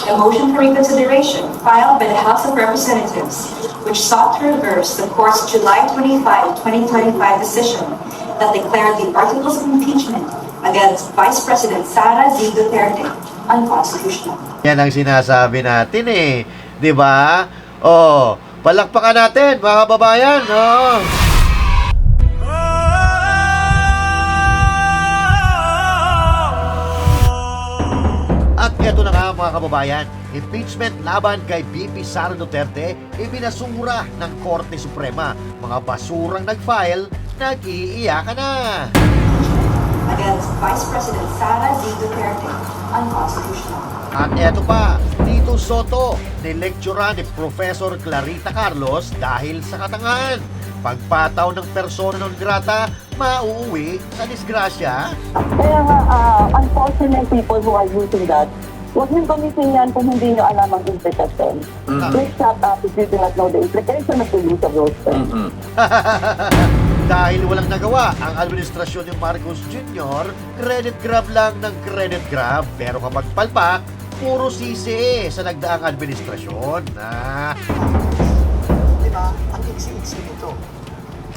a motion for reconsideration filed by the House of Representatives, which sought to reverse the court's July 25, 2025 decision that declared the articles of impeachment against Vice President Sara Z. Duterte unconstitutional. Yan ang sinasabi natin eh. Di ba? Oh, palakpakan natin mga kababayan. Oh. At eto na nga mga kababayan, impeachment laban kay VP Sara Duterte ibinasura ng Korte Suprema. Mga basurang nag-file, nag-iiyakan na. Against Vice President Sara Z. Duterte unconstitutional. At eto pa, Tito Soto, nilektura ni Professor Clarita Carlos dahil sa katangahan. Pagpataw ng persona non grata, mauuwi sa disgrasya. Kaya nga, unfortunate people who are using that, huwag niyong gamitin yan kung hindi niyo alam ang implication. Please shut up if you do not know the implication of the use of those terms. Dahil walang nagawa ang administrasyon ng Marcos Jr., credit grab lang ng credit grab. Pero kapag palpak, puro sisi sa nagdaang administrasyon. Diba? Ang iksi-iksi nito.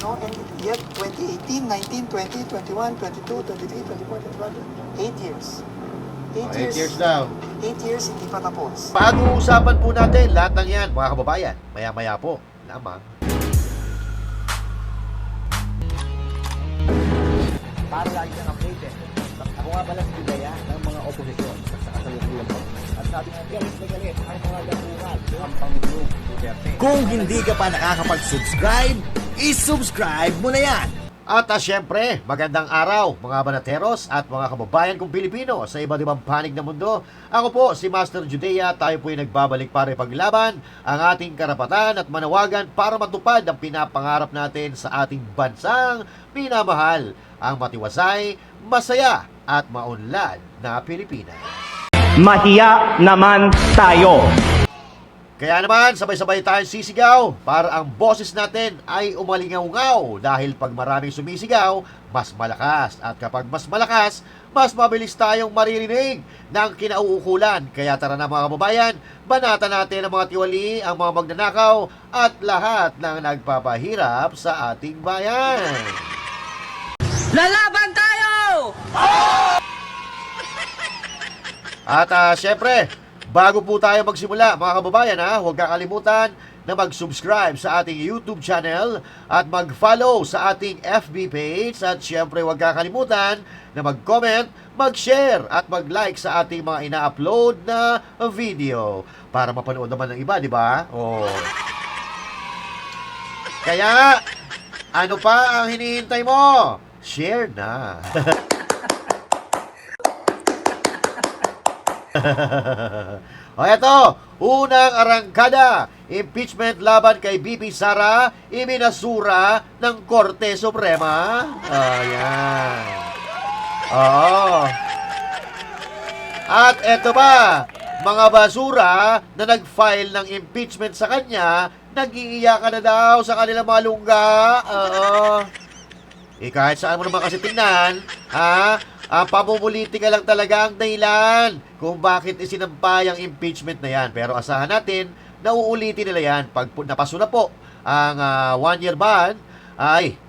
No? And yet, 2018, 19, 20, 21, 22, 23, 24, 25, 8 years. 8 years daw. 8 years, hindi pa tapos. Pag-uusapan po natin lahat ng yan, mga kababayan. Maya-maya po, lamang. Para lagi kang updated. Ako nga pala si Bidaya ng mga oposisyon sa kasalukuyan ko. At sabi nga, galit na galit ang mga dapuhan ng Pangulong Duterte. Kung hindi ka pa nakakapag-subscribe, isubscribe mo na yan! At syempre, magandang araw mga banateros at mga kababayan kong Pilipino sa iba't ibang panig ng mundo. Ako po si Master Judea, tayo po ay nagbabalik para ipaglaban ang ating karapatan at manawagan para matupad ang pinapangarap natin sa ating bansang minamahal, ang matiwasay, masaya at maunlad na Pilipinas. Mahiya naman tayo. Kaya naman, sabay-sabay tayong sisigaw para ang boses natin ay umalingaw-ngaw dahil pag maraming sumisigaw, mas malakas. At kapag mas malakas, mas mabilis tayong maririnig ng kinauukulan. Kaya tara na mga kababayan, banatan natin ang mga tiwali, ang mga magnanakaw at lahat ng nagpapahirap sa ating bayan. Lalaban tayo! At syempre, bago po tayo magsimula mga kababayan, huwag kakalimutan na mag-subscribe sa ating YouTube channel at mag-follow sa ating FB page. At syempre huwag kakalimutan na mag-comment, mag-share at mag-like sa ating mga ina-upload na video para mapanood naman ng iba, di ba? Oh. Kaya, ano pa ang hinihintay mo? Share na. O eto, unang arangkada, impeachment laban kay VP Sara, ibinasura ng Korte Suprema. Ayan. Oo. At eto ba, mga basura na nag-file ng impeachment sa kanya, nag-iiyakan na daw sa kanilang mga lungga. Oo. Kahit saan mo naman kasi tingnan, ang pamumulitika lang talaga ang dahilan kung bakit isinampay ang impeachment na yan. Pero asahan natin, nauulitin nila yan. Pag napaso na po ang 1-year ban, ay,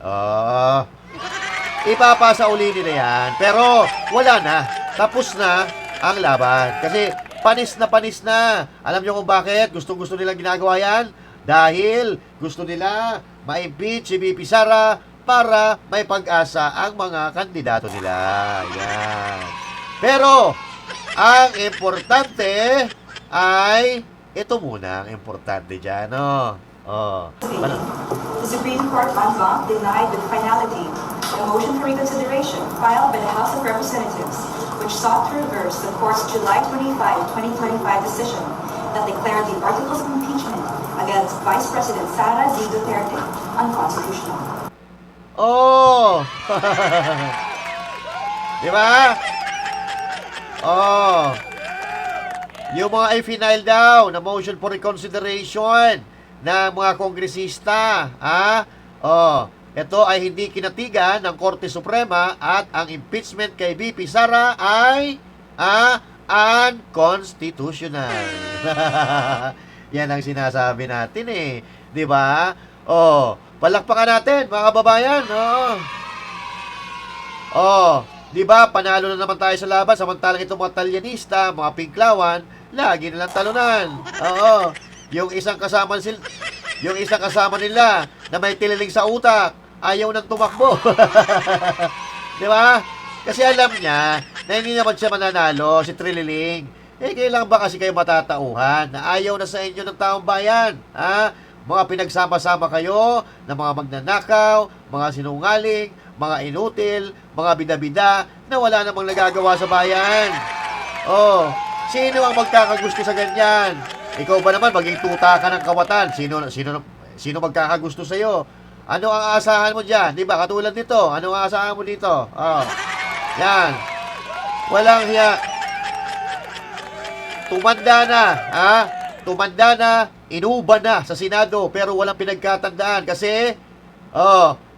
ipapasa uli nila yan. Pero wala na. Tapos na ang laban. Kasi panis na. Alam nyo kung bakit? Gusto nilang ginagawa yan? Dahil gusto nila ma-impeach si VP Sara para may pag-asa ang mga kandidato nila. Yan. Pero, ang importante ay, ito muna ang importante dyan, no? The Supreme Court en banc denied with finality a motion for reconsideration filed by the House of Representatives, which sought to reverse the court's July 25, 2025 decision that declared the articles of impeachment against Vice President Sara Z. Duterte unconstitutional. Oh! Di ba? Oh! Yung mga i-final daw na motion for reconsideration ng mga kongresista, oh, ito ay hindi kinatigan ng Korte Suprema at ang impeachment kay VP Sara ay unconstitutional. Yan ang sinasabi natin eh. Di ba? Oh, palakpakan natin, mga kababayan. Di ba? Panalo na naman tayo sa laban. Samantalang itong mga talyanista, mga pinklawan, lagi nilang talunan. Oo. Yung isang kasama nila na may tililing sa utak, ayaw nang tumakbo. Di ba? Kasi alam niya na hindi naman siya mananalo, si Trililing. Kailangan ba kasi kayo matatauhan na ayaw na sa inyo ng taong bayan? Ha? Mga pinagsama-sama kayo na mga magnanakaw, mga sinungaling, mga inutil, mga bida-bida na wala namang nagagawa sa bayan. Sino ang magkakagusto sa ganyan? Ikaw ba naman maging tuta ka ng kawatan? Sino magkakagusto sa iyo? Ano ang aasahan mo diyan? 'Di ba? Katulad nito. Ano ang aasahan mo dito? Yan. Walang hiya. Tumanda na, inuban na sa Senado pero walang pinagkatandaan kasi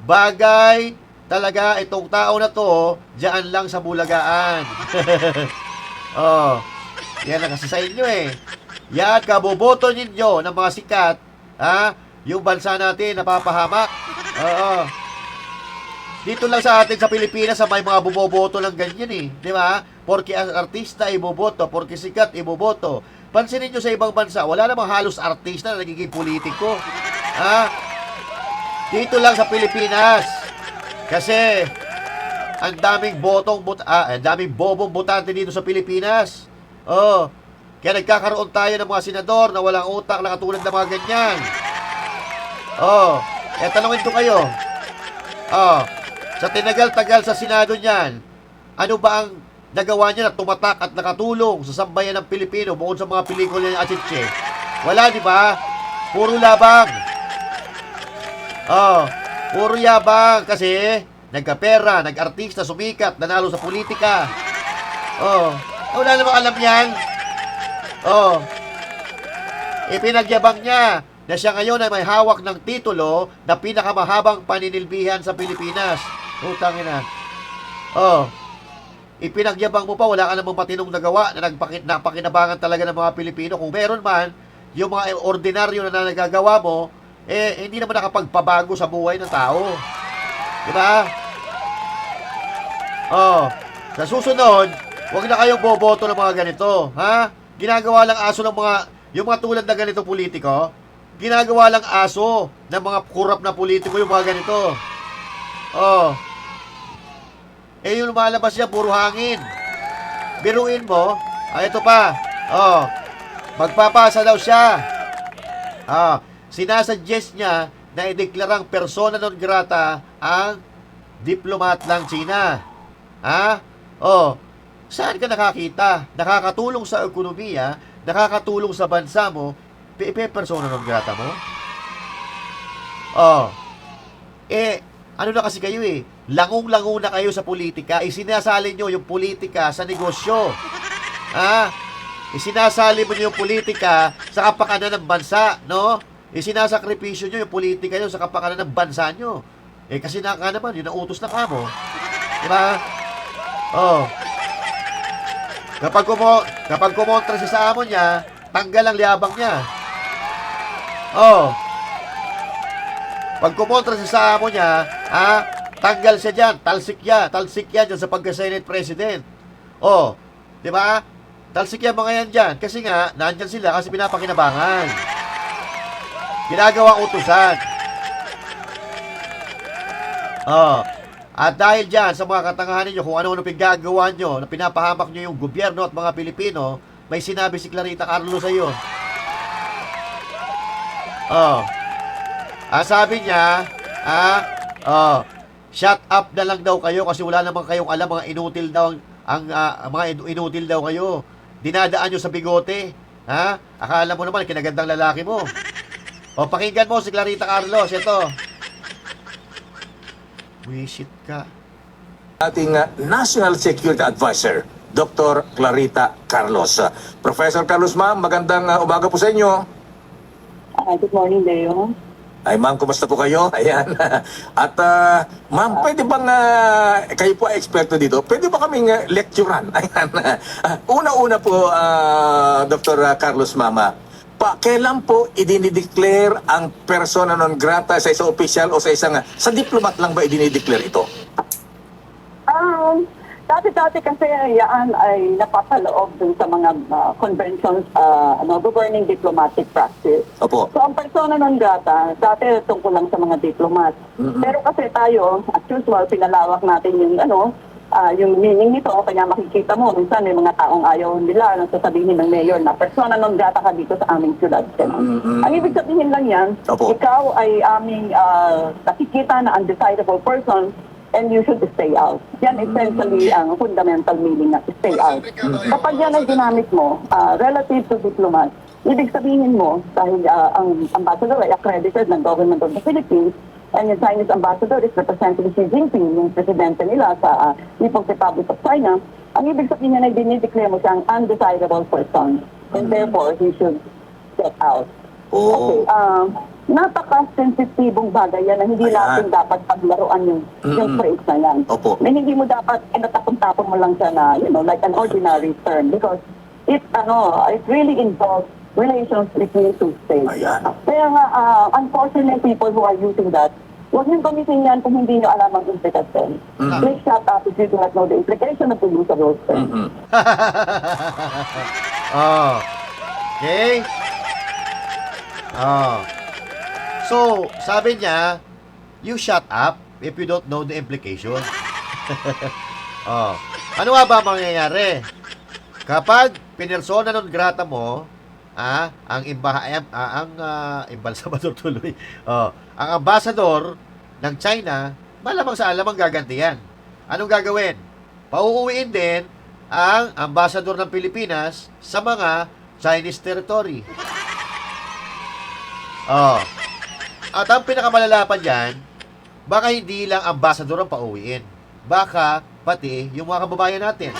bagay talaga itong tao na to diyan lang sa Bulagaan. Yan lang kasi sa inyo eh. Yan, kaboboto ninyo ng mga sikat, yung bansa natin napapahamak. Dito lang sa atin sa Pilipinas may mga bumoboto lang ganyan eh, di ba? Porque artista iboboto, porque sikat iboboto. Pansinin nyo sa ibang bansa, wala namang halos artista na nagiging politiko. Dito lang sa Pilipinas. Kasi ang daming daming bobong botante dito sa Pilipinas. Kaya nagkakaroon tayo ng mga senador na walang utak na katulad ng mga ganyan. Tanungin ko kayo. Sa tinagal-tagal sa Senado niyan, ano ba ang nagawa niya na tumatak at nakatulong sa sambayan ng Pilipino bukod sa mga pelikula ni Achiche? Wala, di ba? Puro labang. Puro yabang kasi nagkapera, nag-artista, sumikat, nanalo sa politika. Wala namang alam yan. Ipinagyabang niya na siya ngayon ay may hawak ng titulo na pinakamahabang paninilbihan sa Pilipinas. Utang ina. Ipinagyabang mo pa, wala ka namang matinong nagawa na napakinabangan talaga ng mga Pilipino. Kung meron man, yung mga ordinaryo na nagagawa mo, hindi naman nakapagpabago sa buhay ng tao. Diba? Sa susunod, huwag na kayong boboto ng mga ganito. Ginagawa lang aso ng yung mga tulad na ganito politiko, ginagawa lang aso ng mga kurap na politiko yung mga ganito. Yung lumalabas niya, puro hangin. Biruin mo, ito pa. Magpapasa daw siya. Sinasuggest niya na ideklarang persona non grata ang diplomat ng China. Saan ka nakakita? Nakakatulong sa ekonomiya, nakakatulong sa bansa mo, persona non grata mo? Ano na kasi kayo eh, langong-lango na kayo sa politika, isinasali nyo yung politika sa negosyo. Isinasali mo nyo yung politika sa kapakanan ng bansa, no? Isinasakripisyo nyo yung politika nyo sa kapakanan ng bansa nyo. Kasi naman, yun ang utos na kamo. Diba? Kapag kumontra siya sa amo niya, tanggal ang liabang niya. Pag kumontra siya sa amo niya, tanggal siya dyan, talsik yan dyan sa pagka-Senate President. Di ba? Talsik yan mga yan dyan. Kasi nga, nandyan sila kasi pinapakinabangan. Ginagawa utusan. At dahil dyan, sa mga katangahan ninyo, kung ano-ano pinagagawa nyo, na pinapahamak nyo yung gobyerno at mga Pilipino, may sinabi si Clarita Carlos sa iyo. Sabi niya, shut up na lang daw kayo kasi wala namang kayong alam, mga inutil daw mga inutil daw kayo. Dinadaan nyo sa bigote. Akala mo naman kinagandang lalaki mo. Pakinggan mo si Clarita Carlos, ito. Wisit ka. Ating National Security Advisor, Dr. Clarita Carlos. Professor Carlos, ma'am, magandang umaga po sa inyo. Good morning, Leo. Ay, ma'am, kumusta po kayo? Ayan. At, ma'am, pwede bang, kayo po ay eksperto dito, pwede ba kaming lecturean? Ayan. Una-una po, Dr. Carlos Mama, kailan po idinideclare ang persona non grata sa isang opisyal o sa isang, sa diplomat lang ba idinideclare ito? Dati-dati kasi yan ay napapaloob dun sa mga conventions, governing diplomatic practice. Opo. So, ang persona non grata, dati tungkol lang sa mga diplomat. Pero kasi tayo, as usual, pinalawak natin yung, yung meaning nito, kaya makikita mo, minsan may mga taong ayaw nila nang sasabihin ng mayor na persona non grata ka dito sa aming syudad. Ang ibig sabihin lang yan, Opo. ikaw ay aming nakikita na undesirable person and you should stay out. Yan essentially ang fundamental meaning na stay out. Kapag yan ay ginamit mo, relative to diplomat, ibig sabihin mo, dahil ang ambassador ay accredited ng government of the Philippines, and yung Chinese ambassador is representing Xi Jinping, yung presidente nila sa People's Republic of China, ang ibig sabihin niya na dinideclare mo siyang undesirable person, and therefore he should get out. Okay, napaka-sensitibong bagay yan na hindi natin dapat paglaruan yung phrase na yan. Opo. Na hindi mo dapat inatapon-tapon mo lang siya na, like an ordinary term because it really involves relations between two states. Ayan. Kaya nga, unfortunate people who are using that, huwag niyong gamitin yan kung hindi niyo alam ang implication. Please shut up if you do not know the implication of the use of those terms. Oh. Okay? Oh. So, sabi niya, you shut up if you don't know the implication. Oh. Ano nga ba mangyayari? Kapag pinersona non grata mo, ang embalsamador tuloy. Oh, ang ambassador ng China, malamang sa alamang gagantihan. Anong gagawin? Pauuwiin din ang ambassador ng Pilipinas sa mga Chinese territory. Oh. At ang pinakamalala pa dyan, baka hindi lang ambassador ang pauwiin. Baka pati yung mga kababayan natin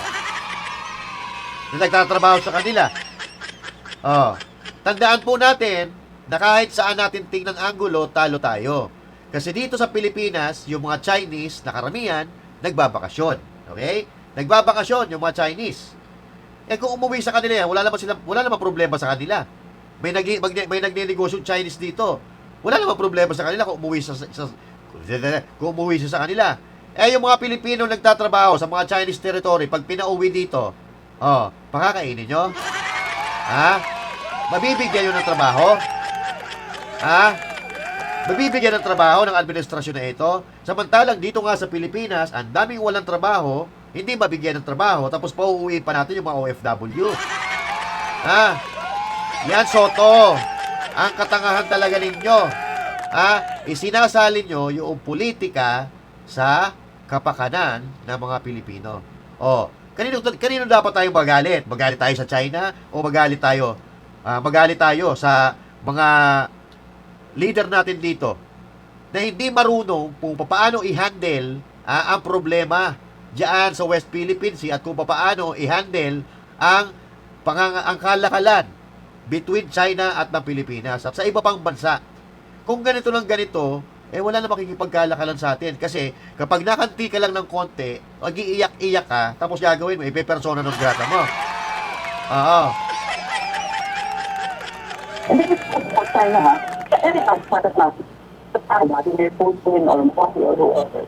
na nagtatrabaho sa kanila. Oh. Tandaan po natin na kahit saan natin tingnan anggulo, talo tayo. Kasi dito sa Pilipinas, yung mga Chinese na karamihan, nagbabakasyon. Okay? Nagbabakasyon yung mga Chinese. Eh kung umuwi sa kanila yan, wala naman problema sa kanila. May nagnenegosyo Chinese dito. Wala namang problema sa kanila kung umuwi siya sa kanila. Eh, yung mga Pilipino nagtatrabaho sa mga Chinese territory, pag pinauwi dito, pakakainin nyo? Mabibigyan nyo ng trabaho? Mabibigyan ng trabaho ng administrasyon na ito? Samantalang dito nga sa Pilipinas, ang daming walang trabaho, hindi mabigyan ng trabaho, tapos pauuwiin pa natin yung mga OFW. Yan, Soto. Ang katangahan talaga ninyo. Isinasali nyo yung politika sa kapakanan ng mga Pilipino. Kanino dapat tayong magalit? Magalit tayo sa China o magalit tayo sa mga leader natin dito na hindi marunong kung paano i-handle ang problema diyan sa West Philippine Sea at kung paano i-handle ang kalakalan between China at ng Pilipinas at sa iba pang bansa. Kung ganito lang ganito, wala na makikipagkalakalan sa atin. Kasi kapag nakanti ka lang ng konti, mag-iiyak-iyak ka, tapos gagawin mo, ipe-persona non grata mo. And this is for China, any aspect of natin, sa China, they're posting or whoever.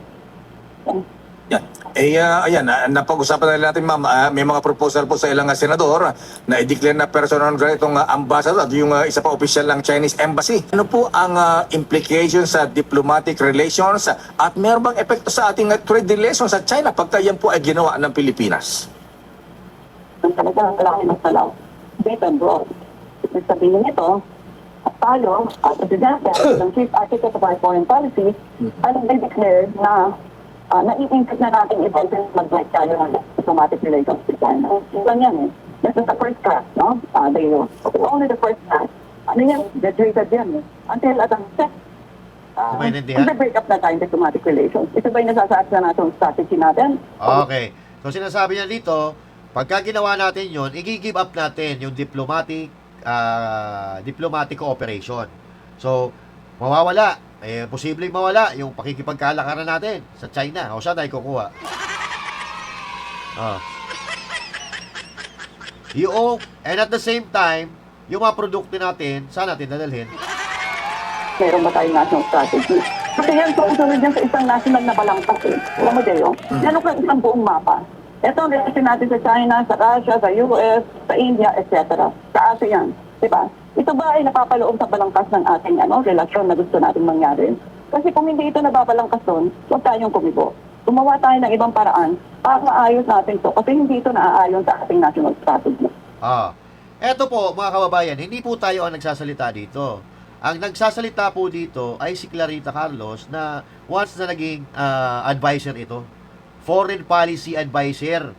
Yan. Ayan, napag-usapan na natin, ma'am, may mga proposal po sa ilang senador na i-declare na persona non grata itong ambassador at yung isa pa official ng Chinese embassy. Ano po ang implication sa diplomatic relations at meron bang epekto sa ating trade relations sa China pagka yan po ay ginawa ng Pilipinas? Ang talagang malaki ng salaw. Deep and broad. Ibig sabihin nito, at tayo, presidente, ng Chief Architect of our Foreign Policy, ay nag-declare na nai-increase na natin i-bolster mag-like tayo ng diplomatic relations with China. Yan yan This is the first class, no? Only the first class. Ano yan? Graduated yan Until at ang set, break up na tayo diplomatic relations. Ito ba yung nasasaad na natin strategy natin? Okay. So, sinasabi niya dito, pagka ginawa natin yon, i-give up natin yung diplomatic cooperation. So, mawawala. Posibleng mawala yung pakikipagkalakaran natin sa China. O saan tayo kukuha? And at the same time, yung mga produkto natin, saan natin dadalhin? Meron ba tayong national strategy? Kasi yan, sunod yan sa isang national na balangkas eh. Alam mo, Deo? Yan ang isang buong mapa. Ito ang relasyon natin sa China, sa Russia, sa US, sa India, etc. Sa ASEAN. Diba? Ito ba ay napapaloob sa balangkas ng ating relasyon na gusto nating mangyari? Kasi kung hindi ito nababalangkas doon, huwag tayong kumibo. Gumawa tayo ng ibang paraan para maayos natin to kasi hindi ito naaayon sa ating national strategy. Eto po, mga kababayan, hindi po tayo ang nagsasalita dito. Ang nagsasalita po dito ay si Clarita Carlos na once na naging advisor ito. Foreign policy advisor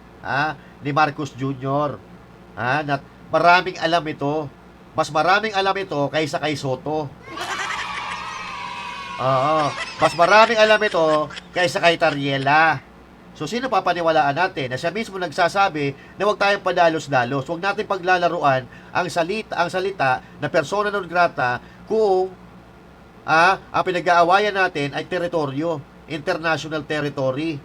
ni Marcos Jr. Na maraming alam ito. Mas maraming alam ito kaysa kay Soto. Mas maraming alam ito kaysa kay Tariela. So, sino papaniwalaan natin na siya mismo nagsasabi na huwag tayong padalos-dalos. Huwag natin paglalaruan ang salita na persona non grata kung ang pinag-aawayan natin ay teritoryo, international territory.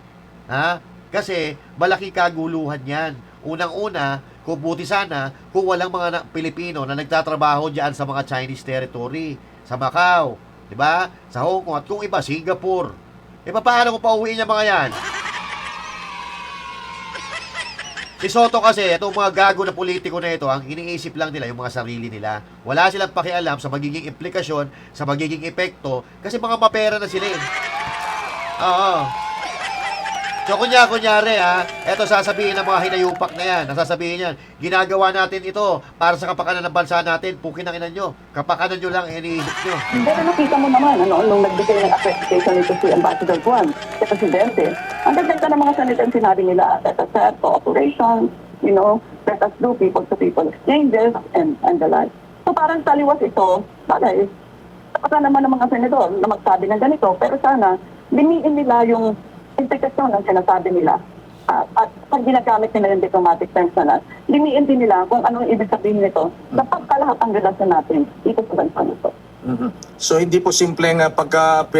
Kasi malaki kaguluhan yan. Unang-una, kung buti sana kung walang mga Pilipino na nagtatrabaho diyan sa mga Chinese territory, sa Macau, 'di ba? Sa Hong Kong at kung iba Singapore. Paano kung pauwiin niya mga yan? Si Soto kasi, itong mga gago na politiko na ito, ang iniisip lang nila yung mga sarili nila. Wala silang pakialam sa magiging implikasyon, sa magiging epekto, kasi mga mapera na sila eh. So, kunyari, eto sasabihin ng mga hinayupak na yan, nasasabihin yan, ginagawa natin ito para sa kapakanan ng bansa natin, pukin ang ina nyo, kapakanan nyo lang, iniisip nyo. Pero nakita mo naman, nung nagbigay ng accreditation nito si Ambassador Juan, si Presidente, ang ganda ng mga salita sinabi nila, let us have cooperation, let us do people-to-people exchanges, and the like. So parang taliwas ito, bagay, kapag naman ng mga senador na magsabi ng ganito, pero sana, limiin nila yung implikasyon ng sinasabi nila. At pag ginagamit nila yung diplomatic terms na limiin din nila kung anong ibig sabihin nito sa pagkalahat ang relasyon natin dito sa bansa nito. So hindi po simpleng pagka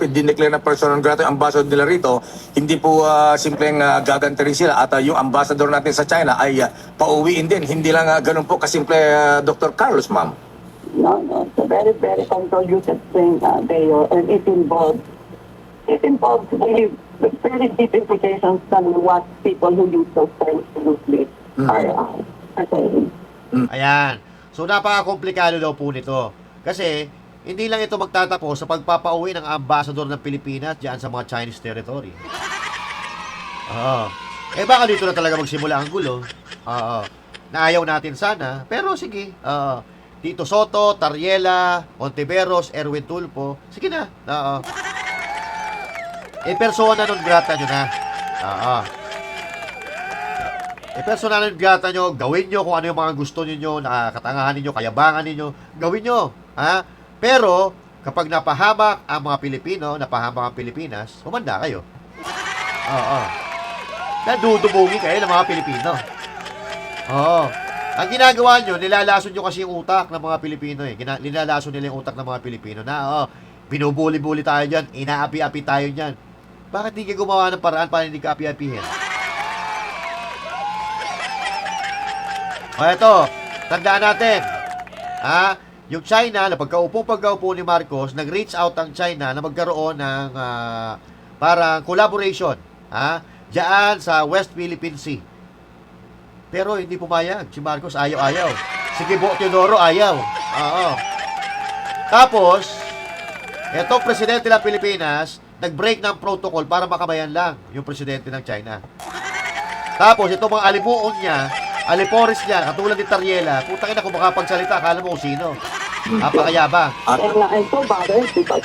dineclare na person non grata yung ambassador nila rito, hindi po simpleng gaganti rin sila at yung ambassador natin sa China ay pauwiin din. Hindi lang ganun po kasimple, Dr. Carlos, ma'am. No. It's a very, very convoluted thing, Deo, and it involves really very deep implications than what people who use those terms loosely are saying. Ayan. So, napaka-komplikado daw po nito. Kasi, hindi lang ito magtatapos sa pagpapauwi ng ambassador ng Pilipinas diyan sa mga Chinese territory. Baka dito na talaga magsimula ang gulo. Naayaw natin sana. Pero sige, Tito Soto, Tariela, Ontiveros, Erwin Tulfo. Sige na. Persona non grata nyo na. Persona non grata nyo, gawin nyo kung ano yung mga gusto niyo, nakakatangahan niyo, kayabangan niyo, gawin nyo. Pero, kapag napahamak ang mga Pilipino, napahamak ang Pilipinas, humanda kayo. Nadudubungin kayo ng mga Pilipino. Ang ginagawa nyo, nilalason nyo kasi yung utak ng mga Pilipino eh. Nilalason nila yung utak ng mga Pilipino na, binubuli-buli tayo dyan, inaapi-api tayo dyan. Bakit di ka gumawa ng paraan para hindi ka api-apihin? Eto, tandaan natin. Yung China, na pagkaupo ni Marcos, nag-reach out ang China na magkaroon ng parang collaboration. Diyan sa West Philippine Sea. Pero hindi pumayag. Si Marcos ayaw-ayaw. Si Gibo Teodoro ayaw. Tapos, etong presidente ng Pilipinas, nag-break ng protocol para makabayan lang yung presidente ng China. Tapos, itong mga alimuon niya, alipores niya, katulad ni Tariela, putang ina kung makapagsalita, akala mo kung sino. Apakayabang. And I'm so bothered because,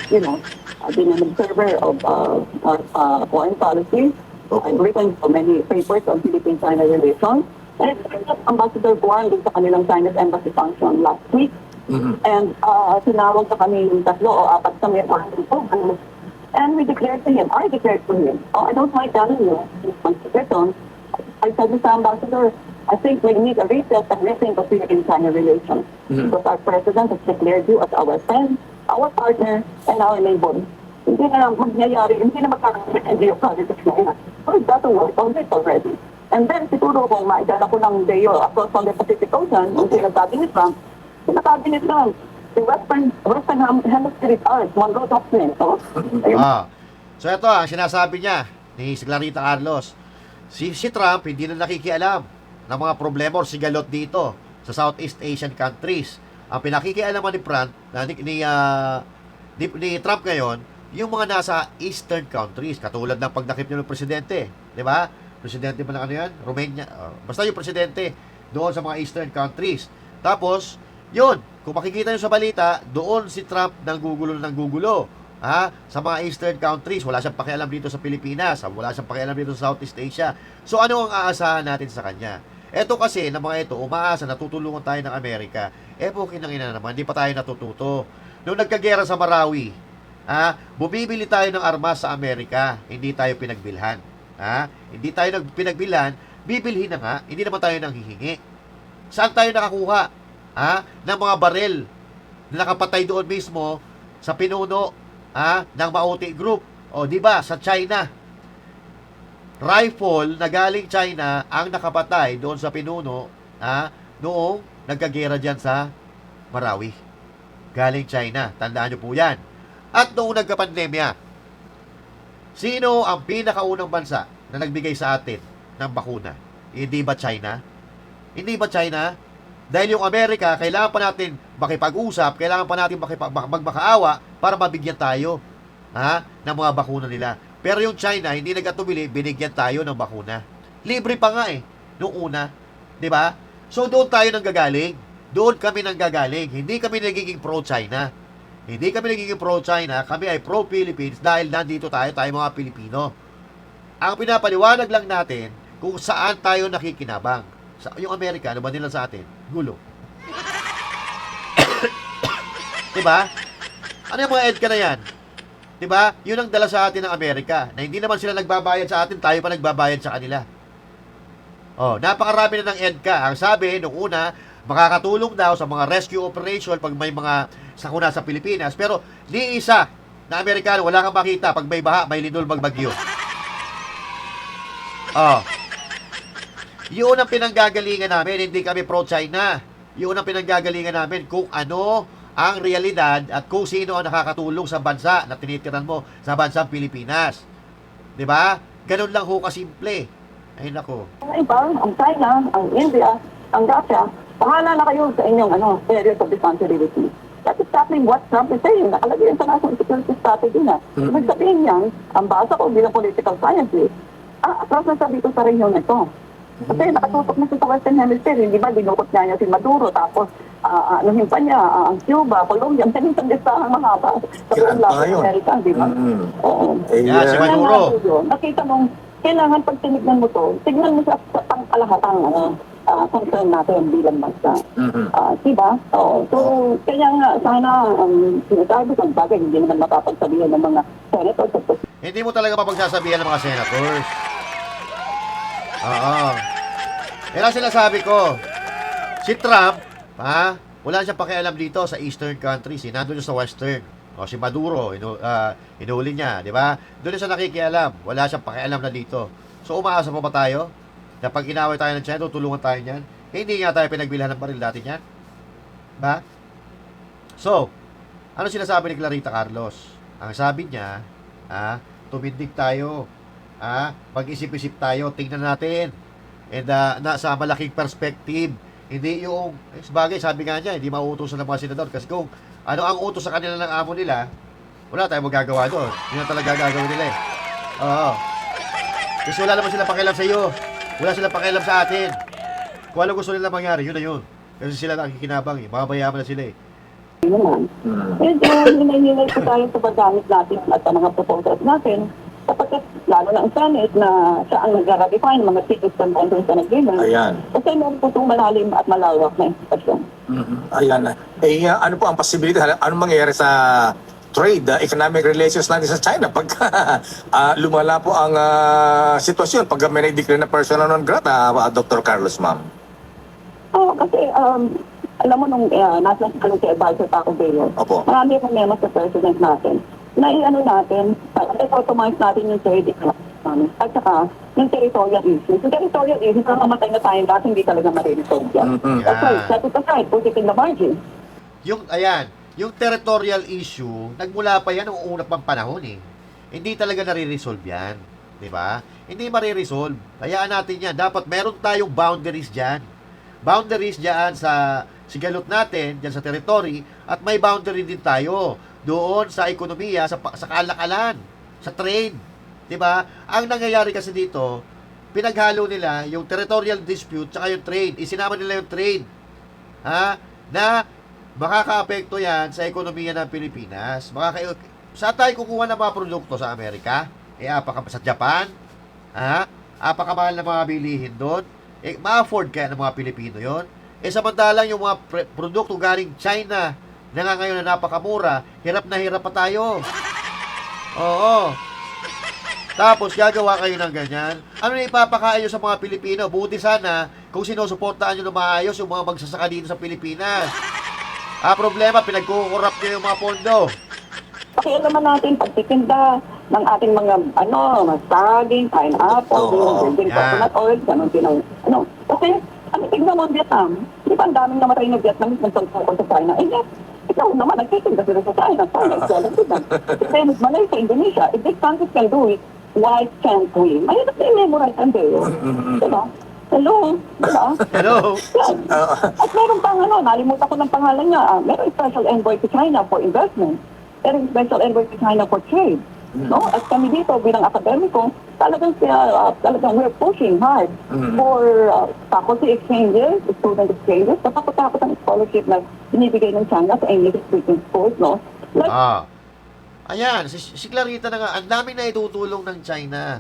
I've been an observer of foreign policy. I've written so many papers on Philippine-China relations. And Ambassador Juan dun sa kanilang Chinese embassy function last week. And tinawag sa kami yung 3 o 4 kami and we declared to him, I declared to him, I don't mind telling you, I said, Mr. Ambassador, I think we need a reset and rethink of Philippine-China relations. Because our president has declared you as our friend, our partner and our neighbor. Hindi na mangyayari, hindi na magkakaroon ng geopolitics na yan. So it doesn't work on it already. And then siguro kung maidala ko ng Deo across on the Pacific Ocean, yung sinasabi ni Trump, the Western Hemisphere is ours, Monroe Doctrine. So, ayun. So ito ang sinasabi niya ni si Clarita Carlos. Si Trump hindi na nakikialam ng mga problema o sigalot dito sa Southeast Asian countries. Ang pinakikialaman ni Trump ngayon, yung mga nasa Eastern countries, katulad ng pagdakip niyo ng presidente, di ba? Presidente ba na ano yan? Romania. Basta yung presidente doon sa mga Eastern countries. Tapos, yun, kung makikita nyo sa balita, doon si Trump nanggugulo. Sa mga Eastern countries, wala siyang pakialam dito sa Pilipinas, wala siyang pakialam dito sa Southeast Asia. So, ano ang aasahan natin sa kanya? Eto kasi, ng mga ito, umaasa, natutulungan tayo ng Amerika. Kinangina naman, hindi pa tayo natututo. Nung nagkagera sa Marawi, bumibili tayo ng armas sa Amerika, hindi tayo pinagbilhan. Hindi tayo pinagbilhan, bibilhin na nga, hindi naman tayo nanghihingi. Saan tayo nakakuha? Ng mga baril na nakapatay doon mismo sa pinuno ng Maute Group. O, di ba, sa China. Rifle na galing China ang nakapatay doon sa pinuno noong nagkagera dyan sa Marawi. Galing China. Tandaan nyo po yan. At noong nagka-pandemya, sino ang pinakaunang bansa na nagbigay sa atin ng bakuna? Hindi ba China? Hindi ba China? Dahil yung Amerika, kailangan pa natin makipag-usap, kailangan pa natin magmakaawa para mabigyan tayo ng mga bakuna nila. Pero yung China, hindi nag-atubili, binigyan tayo ng bakuna. Libre pa nga noong una. Di ba? So doon tayo nanggagaling. Doon kami nanggagaling. Hindi kami nagiging pro-China. Hindi kami nagiging pro-China, kami ay pro-Philippines dahil nandito tayo mga Pilipino. Ang pinapaliwanag lang natin kung saan tayo nakikinabang. Yung Amerika, ano ba nila sa atin? Gulo. Diba? Ano yung mga EDCA na yan? Diba? Yun ang dala sa atin ng Amerika, na hindi naman sila nagbabayad sa atin, tayo pa nagbabayad sa kanila. Napakarami na ng EDCA. Ang sabi, nung una, makakatulong daw sa mga rescue operation pag may mga sakuna sa Pilipinas. Pero, ni isa na Amerikano, wala kang makita pag may baha, may lindol, magbagyo. Yun ang pinanggagalingan namin, hindi kami pro-China. Yun ang pinanggagalingan namin kung ano ang realidad at kung sino ang nakakatulong sa bansa na tinitiran mo sa bansang Pilipinas. Diba? Ganun lang ho kasimple. Ay nako. Ang iba, ang China, ang India, ang Russia, pahala na kayo sa inyong areas of responsibility. That's exactly what Trump is saying. Nakalagay yan sa national security strategy na. Ibig sabihin yan, ang basa ko bilang political scientist, across na sabi ko sa rehiyon na ito. Kasi nakatutok na siya sa Western Hemisphere, hindi ba dinukot niya si Maduro, tapos anuhin pa niya, ang Cuba, Colombia, ang taning listahan mahaba sa buong Latin America, di ba? Oo. Yan, si Maduro. Nakita mong, kailangan pag tinignan mo to, tignan mo sa pangkalahatang concern natin bilang bansa. Diba? So, kaya nga, sana sinasabi kong bagay, hindi naman mapapagsabihan ng mga senators. Hindi mo talaga mapagsasabihan ng mga senators. Yan ang sinasabi ko. Si Trump, wala siyang pakialam dito sa Eastern countries. Nandun siya sa Western. Si Maduro, inuuli niya, di ba? Doon siya nakikialam. Wala siyang pakialam na dito. So, umaasa pa ba tayo? Na pag inaway tayo ng China, tulungan tayo niyan? Hindi nga tayo pinagbilhan ng baril dati niyan. Ba? So, ano sinasabi ni Clarita Carlos? Ang sabi niya, tumindig tayo. Mag-isip-isip tayo, tingnan natin. And nasa malaking perspective. Hindi yung, sabagay, sabi nga niya, hindi mauutosan ng mga senador. Kasi kung ano ang utos sa kanila ng amo nila, wala tayong magagawa doon. Yun ang talaga gagawin nila Kasi wala naman sila pakialam sa iyo. Wala silang pakialam sa atin. Kung ano gusto nila mangyari, yun na yun. Kasi sila nakikinabang Makabayaman na sila naman. Medyo hinay-hinay po tayo sa paggamit natin at sa mga proposals natin. Kapag lalo na ang Senate na siya ang nag-ratify ng mga cities and countries na nag-given. Ayan. Kasi meron po itong malalim at malawak na institusyon. Ayan. Ano po ang possibility? Ano mangyayari sa trade, economic relations natin sa China pag lumala po ang sitwasyon pag may na-declare na persona non grata, Dr. Carlos, ma'am? Kasi Alam mo, nung nasa security advisor pa ako, Bayo, Opo. marami akong memo sa president natin na i-ano natin, i-automize natin yung trade economy at saka yung territorial issues. Yung territorial issues, nakamatay na tayo dahil hindi talaga mariresolve yan. That's why, set it aside, put it in the margin. Yung territorial issue, nagmula pa yan noong una pang panahon eh. Hindi talaga nare-resolve yan. Di ba? Hindi mariresolve. Hayaan natin yan. Dapat meron tayong boundaries dyan. Boundaries dyan sa sigalot natin, dyan sa territory, at may boundary din tayo doon sa ekonomiya, sa kalakalan, sa trade. Di ba? Ang nangyayari kasi dito, pinaghalo nila yung territorial dispute tsaka yung trade. Isinama nila yung trade. Ha? Na makaka-apekto yan sa ekonomiya ng Pilipinas. Saan tayo kukuha ng mga produkto sa Amerika? Sa Japan? Ha? Apakamahal na mga bilihin doon? Ma-afford kaya ng mga Pilipino yon? Samantalang yung mga produkto galing China na nga ngayon na napakamura, hirap na hirap pa tayo. Oo. Tapos gagawa kayo ng ganyan. Ano na ipapakain nyo sa mga Pilipino? Buti sana kung sinusuportaan nyo na maayos yung mga magsasaka dito sa Pilipinas. Problema, pinagkukurap nyo yung mga pondo. Pakialaman natin pagtitinda ng ating mga saging, pineapple, virgin coconut oil, ganun. Kasi, tignan mo ang Vietnam. Di ba ang daming namatay na Vietnam nang tungkol sa China? Yes, ikaw naman, nagtitinda sila sa China. China is selling to them. Same as Malaysia, Indonesia. If these countries can do it, why can't we? Mahirap na i-memorize ang Deo. Diba? Hello? Diba? Hello? Yan. At meron pang nalimutan ko ng pangalan niya. Meron special envoy to China for investment. Meron special envoy to China for trade. No? At kami dito bilang akademiko, talagang we're pushing hard for faculty exchanges, student exchanges, kapag-takot ang scholarship na binibigay ng China sa English-speaking schools, no? Like, Ayan, si Clarita na nga, ang daming na itutulong ng China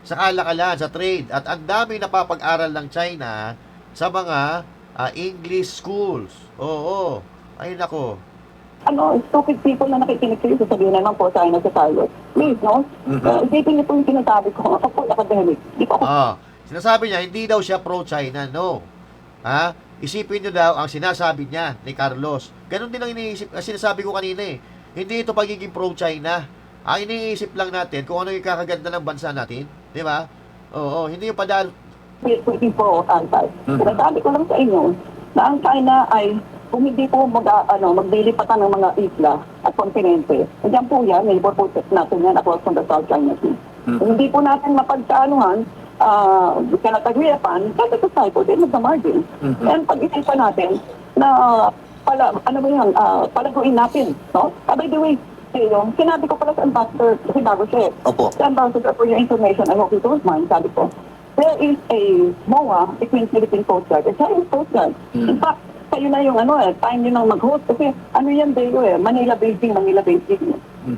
sa kalakalan, sa trade, at ang daming napapag-aral ng China sa mga English schools. Oo. Ayun ako. Stupid people na nakikinig sa'yo, sasabihin naman po China sa tayo. Please, no? Isipin niyo po yung sinasabi ko. Ako po, academic. Di ko ako Sinasabi niya, hindi daw siya pro-China. No. Isipin niyo daw ang sinasabi niya ni Carlos. Ganon din ang sinasabi ko kanina eh. Hindi ito pagiging pro-China. Ang iniisip lang natin kung ano yung kakaganda ng bansa natin. Di ba? Oo, hindi yung padal. Pwede po anti. Sinasabi ko lang sa inyo na ang China ay kung hindi po maglilipatan ng mga isla at kontinente. Diyan po yan, neighbor po natin yan across from the South China Sea. Kung hindi po natin mapagkaanuhan, we cannot agree upon, set it aside po din sa margin. And pag-isipan natin na palaguin natin. No? By the way, sinabi ko pala sa ambassador, kasi bago siya. Opo. Sa ambassador, for your information, I hope you don't mind, sabi ko, there is a MOA between Philippine Coast Guard and Chinese Coast Guard. In fact, kayo na yung time nyo nang mag-host. Kasi yan, Bayo Manila-Beijing.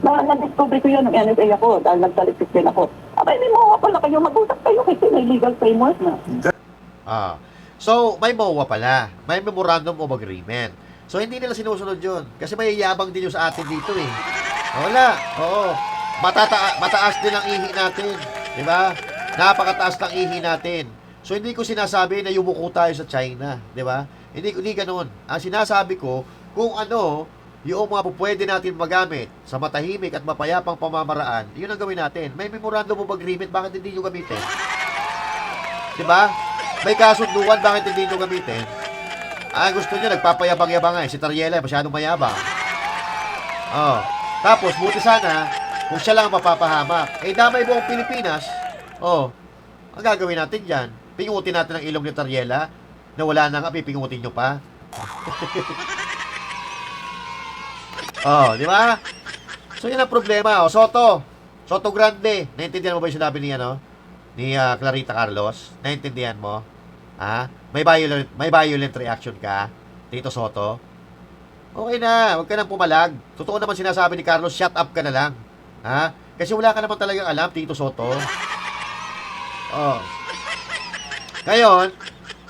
Na-discover ko yan ng NSA ako dahil nagtaliksik din ako. May MOA pala kayo, mag-usap kayo kasi may legal framework na. So, may MOA pala. May Memorandum of Agreement. So, hindi nila sinusunod yun. Kasi may yabang din yung sa atin dito eh. Wala. Oo. Mataas din ang ihi natin. Di ba? Napakataas ng ihi natin. So, hindi ko sinasabi na yumuko tayo sa China. Di ba? Hindi ganoon. Ang sinasabi ko, kung yung mga pwede natin magamit sa matahimik at mapayapang pamamaraan, yun ang gawin natin. May Memorandum of Agreement, bakit hindi nyo gamitin? Di ba? May kasunduan, bakit hindi nyo gamitin? Gusto nyo, nagpapayabang-yabang si Tariela, masyadong mayabang. Tapos, buti sana, kung siya lang ang mapapahamak. Damay buong Pilipinas, ang gagawin natin dyan, pingutin natin ang ilong ni Tariela, na wala na nga, pipingutin nyo pa. Di ba? So, yan ang problema. Soto Grande. Naintindihan mo ba yung sinabi ni Clarita Carlos? Naintindihan mo? May violent reaction ka, Tito Soto? Okay na, huwag ka nang pumalag. Totoo naman sinasabi ni Carlos, shut up ka na lang. Kasi wala ka naman talagang alam, Tito Soto. Ngayon,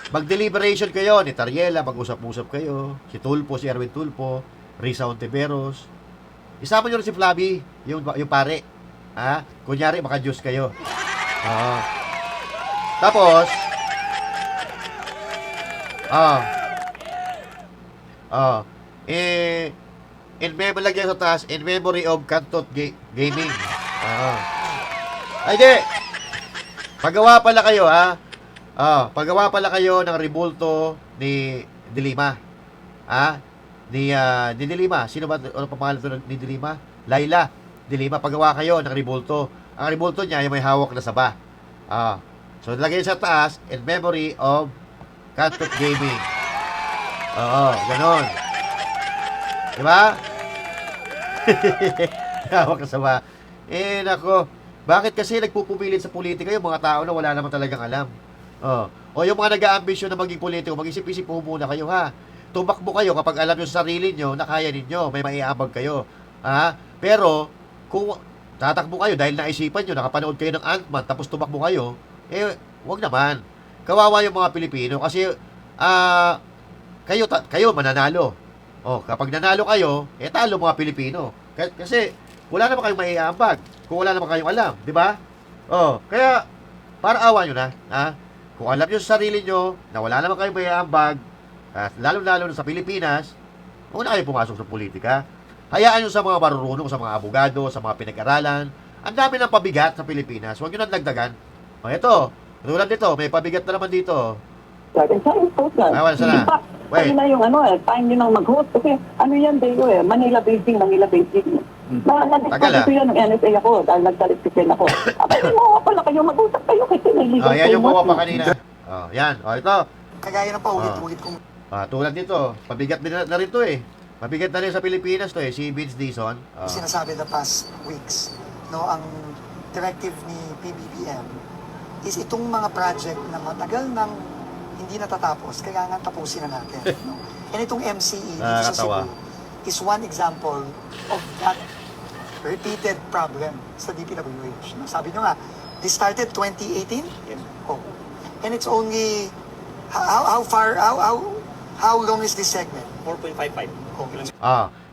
mag-deliberation kayo ni Tariela, mag-usap-usap kayo, si Tulpo, si Erwin Tulpo, Risa Ontiveros. Isama nyo rin si Flavi, yung pare. Kunyari, maka-juice kayo. Tapos, Oh. In memory, lagyan sa taas, in memory of Cantot Gaming. Ay, di. Paggawa pala kayo, ha? Paggawa pala kayo ng rebulto ni Dilima. Ha? Ni Dilima. Sino ba? Ano pa pangalan to ni Dilima? Laila Dilima. Paggawa kayo ng rebulto. Ang rebulto niya, yung may hawak na saba. So, lagyan sa taas, in memory of Cantot Gaming. Oo, ganon. Diba? Hawak na saba. Nako. Bakit kasi nagpupupilit sa politika yung mga tao na wala naman talagang alam? O yung mga nag-aambisyon na maging politiko, mag-isip-isip po muna kayo, ha? Tumakbo kayo kapag alam nyo sa sarili nyo na kaya ninyo, may maiabag kayo. Pero, kung tatakbo kayo dahil naisipan nyo, nakapanood kayo ng Ant-Man, tapos tumakbo kayo, wag naman. Kawawa yung mga Pilipino kasi, kayo mananalo. Kapag nanalo kayo, talo mga Pilipino. Kasi, wala naman kayong maiambag kung wala naman kayong alam, di ba? Kaya, para awa nyo na, kung alam nyo sa sarili nyo na wala naman kayong maiambag, lalo-lalo na sa Pilipinas, huwag na kayo pumasok sa politika. Hayaan nyo sa mga marurunong, sa mga abogado, sa mga pinag-aralan. Ang dami ng pabigat sa Pilipinas. Huwag nyo nang dagdagan. Ito, tulad dito, may pabigat na naman dito. Wala sana. Wait. Na yung time nyo nang mag-host. Kasi yan, Dayo Manila Beijing. Tagal, Ito yan ng NSA ako dahil nagtalistikin ako. Hindi mo pala kayo mag-usap kayo kasi may legal yan yung bawa pa kanina. Yan. Ito. Kagaya ng paulit-ulit kong Tulad dito, pabigat din na rin to Mabigat na rin sa Pilipinas to si Vince Dizon. sinasabi the past weeks, no, ang directive ni PBBM is itong mga project na matagal nang hindi natatapos, kailangan tapusin na natin. No? And itong MCE dito sa Nakakatawa. Cebu is one example of that repeated problem sa DPWH. No? Sabi nyo nga, this started 2018? And it's only, how long is this segment? 4.55.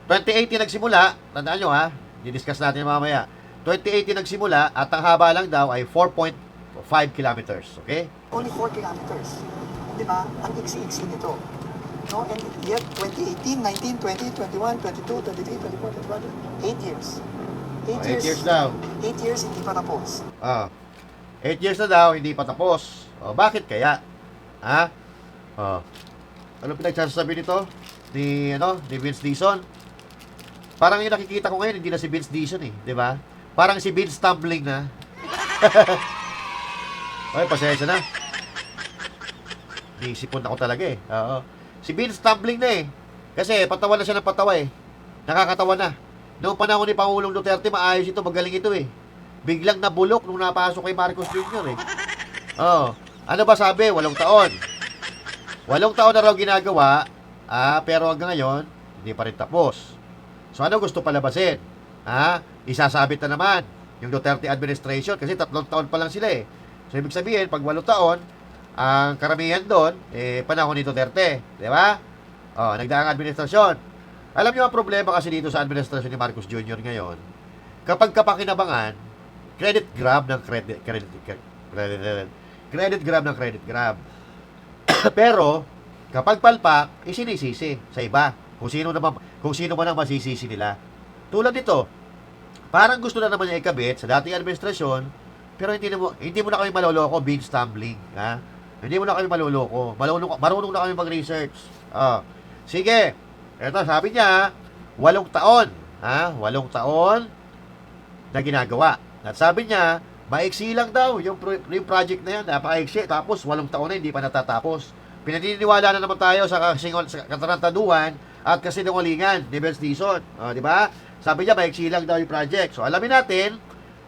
2018 nagsimula, tandaan nyo didiscuss natin mamaya. 2018 nagsimula at ang haba lang daw ay 4.5 kilometers. Okay? Only 4 kilometers. Di ba? Ang iksi-iksi nito. No? And yet, 2018, 19, 20, 21, 22, 23, 24, 25, 8 years. 8 years daw. 8 years, hindi pa tapos. 8 years na daw, hindi pa tapos. Bakit kaya? Ano pinagsasabi nito? Ni Vince Dizon? Parang yung nakikita ko ngayon, hindi na si Vince Dizon di ba? Parang si Vince tumbling na. Okay, pasensya na. Nisipon ako talaga Si Vince tumbling na Kasi patawa na siya ng patawa Nakakatawa na. Noong panahon ni Pangulong Duterte, maayos ito, magaling ito Biglang nabulok nung napasok kay Marcos Jr. Ano ba sabi? 8 taon. 8 taon na raw ginagawa, pero hanggang ngayon, hindi pa rin tapos. So ano gusto palabasin? Isasabit na naman yung Duterte administration kasi 3 taon pa lang sila So ibig sabihin, pag 8 taon, ang karamihan doon, panahon ni Duterte. Di ba? Nagdaang administrasyon. Alam niyo ang problema kasi dito sa administrasyon ni Marcos Jr. ngayon, kapag kapakinabangan, credit grab. Pero, kapag palpak, isinisisi sa iba. Kung sino man ang masisisi nila. Tulad nito, parang gusto na naman niya ikabit sa dating administrasyon, pero hindi mo na kami maloloko, Vince tumbling. Hindi mo na kami maloloko. Marunong na kami mag-research. Sige. Ito, sabi niya, 8 taon. 8 taon na ginagawa. At sabi niya, maiksi lang daw yung project na yan. Napakaiksi. Tapos, 8 taon na hindi pa natatapos. Pinaniniwala na naman tayo sa katarantaduhan at kasinungalingan ni Vince Dizon. Di ba? Sabi niya, maiksi lang daw yung project. So, alamin natin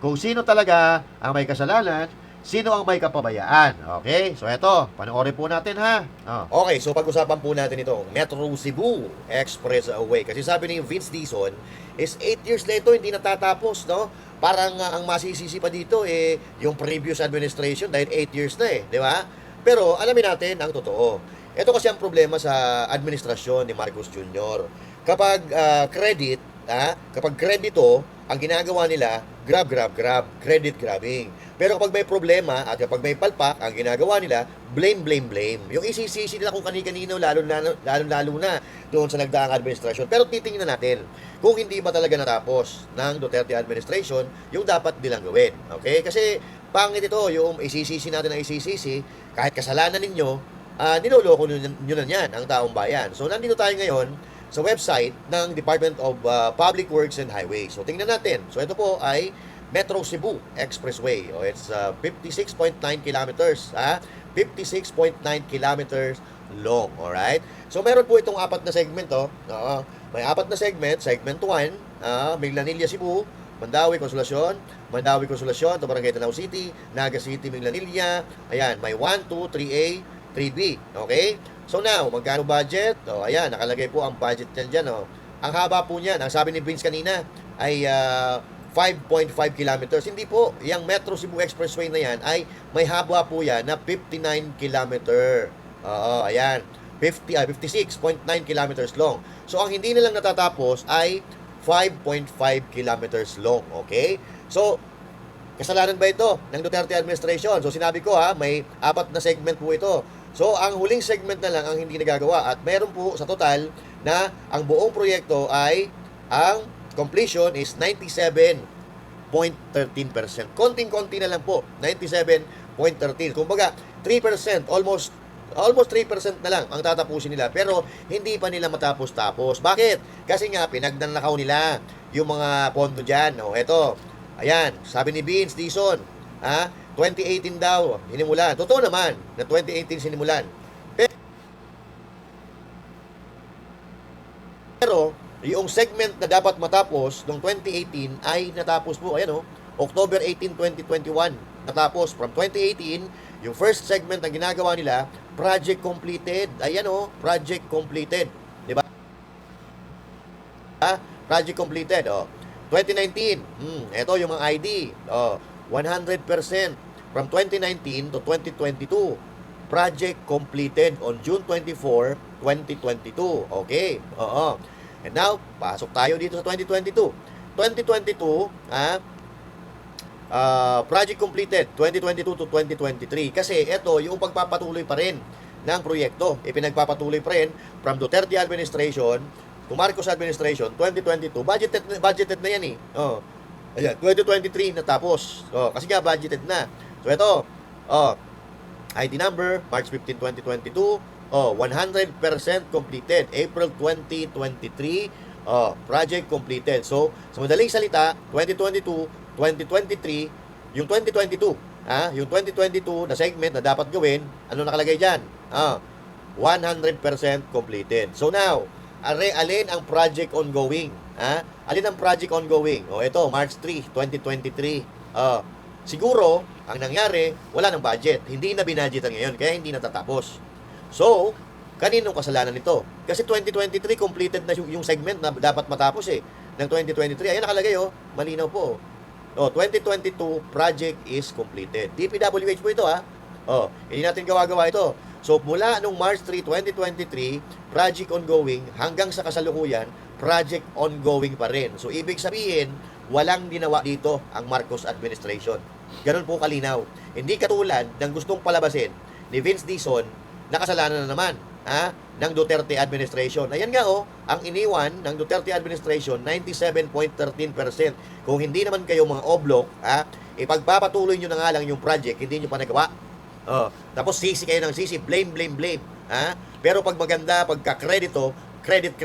kung sino talaga ang may kasalanan, sino ang may kapabayaan. Okay? So, eto, panoorin po natin, Okay, so pag-usapan po natin itong Metro Cebu Expressway. Kasi sabi ni Vince Dizon, is 8 years na ito, hindi natatapos, no? Parang ang masisisi pa dito, yung previous administration, dahil 8 years na di ba? Pero, alamin natin ang totoo. Ito kasi ang problema sa administrasyon ni Marcos Jr. Kapag credit, kapag kredito, ang ginagawa nila, grab, credit grabbing. Pero kapag may problema at kapag may palpak, ang ginagawa nila, blame. Yung isisisi nila kung kani-kanino, lalo na doon sa nagdaang administrasyon. Pero titingnan natin kung hindi ba talaga natapos ng Duterte administration yung dapat nilang gawin. Okay? Kasi pangit ito, yung isisisi natin ang isisisi, kahit kasalanan ninyo, niloloko nyo na yan ang taong bayan. So, nandito tayo ngayon sa website ng Department of Public Works and Highways. So, tingnan natin. So, ito po ay Metro Cebu Expressway. It's 56.9 kilometers. 56.9 kilometers long. Alright? So, meron po itong apat na segment. May apat na segment. Segment 1, Minglanilla, Cebu, Mandawi, Consolacion, to Barangay Tanaw City, Naga City, Minglanilla. Ayan, may 1, 2, 3A, 3B. Okay? So now, magkano budget? Ayan, nakalagay po ang budget dyan. Ang haba po niyan, ang sabi ni Vince kanina, ay 5.5 kilometers. Hindi po, yung Metro Cebu Expressway na yan, ay may haba po yan na 59 kilometer. Ayan, 56.9 kilometers long. So, ang hindi nilang natatapos ay 5.5 kilometers long. Okay? So, kasalanan ba ito ng Duterte administration? So, sinabi ko may apat na segment po ito. So, ang huling segment na lang ang hindi nagagawa at meron po sa total na ang buong proyekto ay ang completion is 97.13%. Konting-konti na lang po, 97.13. Kumbaga, 3%, almost 3% na lang ang tatapusin nila pero hindi pa nila matapos-tapos. Bakit? Kasi nga, pinagnanakaw nila yung mga pondo dyan. Eto, ayan, sabi ni Vince Dizon, 2018 daw, hinimulan. Totoo naman na 2018 sinimulan. Pero, yung segment na dapat matapos noong 2018 ay natapos po. Ayan October 18, 2021. Natapos from 2018, yung first segment na ginagawa nila, project completed. Ayan project completed. Diba? Project completed. 2019, ito yung mga ID. 100%. From 2019 to 2022, project completed on June 24, 2022. Okay. And now, pasok tayo dito sa 2022. 2022, project completed 2022 to 2023. Kasi ito, yung pagpapatuloy pa rin ng proyekto. Ipinagpapatuloy pa rin from Duterte administration to Marcos administration, 2022. Budgeted na yan Ayan, 2023 natapos. Kasi nga budgeted na. So ito, ID number, March 15, 2022, 100% completed. April 2023, project completed. So, sa madaling salita, 2022, 2023, yung 2022, yung 2022 na segment na dapat gawin, ano nakalagay dyan? 100% completed. So now, alin ang project ongoing? Alin ang project ongoing? Ito, March 3, 2023. Siguro, ang nangyari, wala ng budget. Hindi na binadgetan ngayon, kaya hindi natatapos. So, kaninong kasalanan nito? Kasi 2023, completed na yung segment na dapat matapos ng 2023. Ayan nakalagay malinaw po. 2022, project is completed. DPWH po ito hindi natin gawa-gawa ito. So, mula nung March 3, 2023, project ongoing, hanggang sa kasalukuyan, project ongoing pa rin. So, ibig sabihin, walang ginawa dito ang Marcos administration. Ganun po kalinaw. Hindi katulad ng gustong palabasin ni Vince Dizon na kasalanan na naman ng Duterte administration. Ayan nga ang iniwan ng Duterte administration, 97.13%. Kung hindi naman kayo mga oblok, ipagpapatuloy nyo na nga lang yung project, hindi nyo pa nagawa. Tapos sisi kayo ng sisi, blame. Pero pag maganda, pagka-kredito, credit,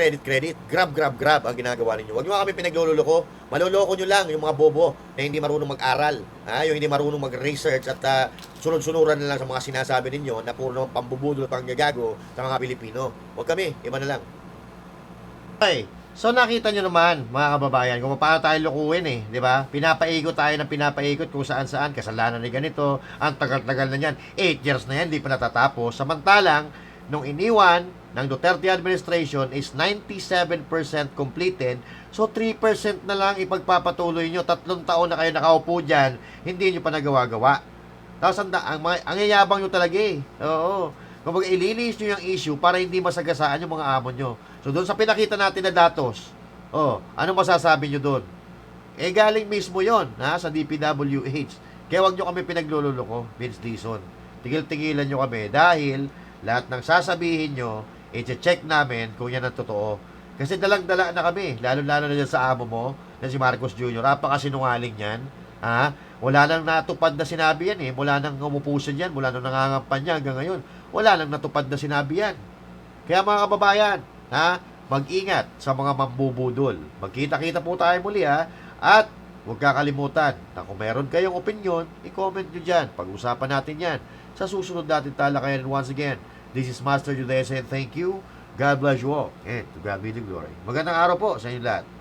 grab ang ginagawa ninyo. Huwag nyo kami pinagluloko. Maloloko nyo lang yung mga bobo na hindi marunong mag-aral. Yung hindi marunong mag-research at sunod-sunuran na lang sa mga sinasabi ninyo na puro pambubudol at panggagago sa mga Pilipino. Huwag kami, iba na lang. Okay. So nakita nyo naman mga kababayan kung paano tayo lukuhin di ba? Pinapaikot tayo ng pinapaikot kung saan-saan, kasalanan ni ganito, ang tagal-tagal na yan, 8 years na yan, hindi pa natatapos. Samantalang, nung iniwan ng Duterte administration is 97% completed, so 3% na lang ipagpapatuloy nyo, 3 taon na kayo nakaupo dyan, hindi nyo pa nagawa-gawa. Tapos ang yayabang nyo talaga Oo. Kumbaga, ililis nyo yung issue para hindi masagasaan yung mga amo nyo. So, doon sa pinakita natin na datos, ano masasabi nyo doon? galing mismo yon sa DPWH. Kaya wag nyo kami pinaglululoko, Vince Dizon. Tigil-tigilan nyo kami dahil lahat ng sasabihin nyo, i-check namin kung yan ang totoo. Kasi dalang-dala na kami, lalo-lalo na dyan sa amo mo, na si Marcos Jr. Napakasinungaling yan. Wala nang natupad na sinabi yan Mula nang umupo siya dyan, mula nang nangangampan niya hanggang ngayon, wala nang natupad na sinabi yan. Kaya mga kababayan, mag-ingat sa mga mambubudol. Magkita-kita po tayo muli at huwag kakalimutan na kung meron kayong opinion, i-comment nyo dyan. Pag-usapan natin yan sa susunod natin talakayan. Once again, this is Master Judea saying thank you. God bless you all. And to God be the glory. Magandang araw po sa inyo lahat.